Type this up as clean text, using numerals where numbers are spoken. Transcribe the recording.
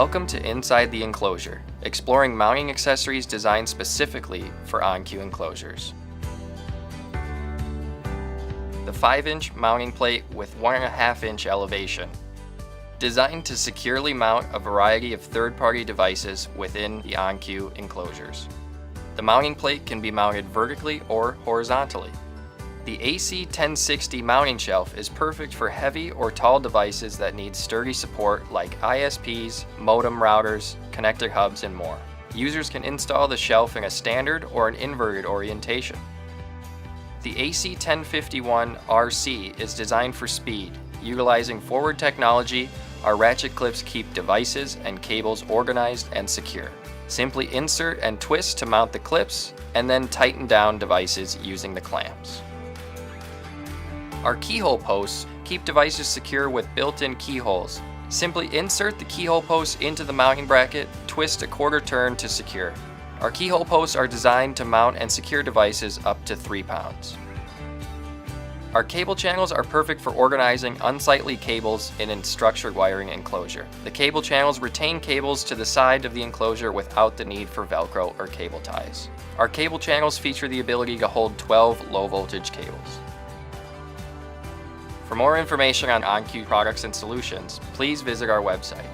Welcome to Inside the Enclosure, exploring mounting accessories designed specifically for on-cue enclosures. The 5-inch mounting plate with 1.5-inch elevation. Designed to securely mount a variety of third-party devices within the on-cue enclosures. The mounting plate can be mounted vertically or horizontally. The AC 1060 mounting shelf is perfect for heavy or tall devices that need sturdy support like ISPs, modem routers, connector hubs, and more. Users can install the shelf in a standard or an inverted orientation. The AC 1051 RC is designed for speed. Utilizing forward technology, our ratchet clips keep devices and cables organized and secure. Simply insert and twist to mount the clips, and then tighten down devices using the clamps. Our keyhole posts keep devices secure with built-in keyholes. Simply insert the keyhole post into the mounting bracket, twist a quarter turn to secure. Our keyhole posts are designed to mount and secure devices up to 3 pounds. Our cable channels are perfect for organizing unsightly cables in a structured wiring enclosure. The cable channels retain cables to the side of the enclosure without the need for Velcro or cable ties. Our cable channels feature the ability to hold 12 low-voltage cables. For more information on on-cue products and solutions, please visit our website.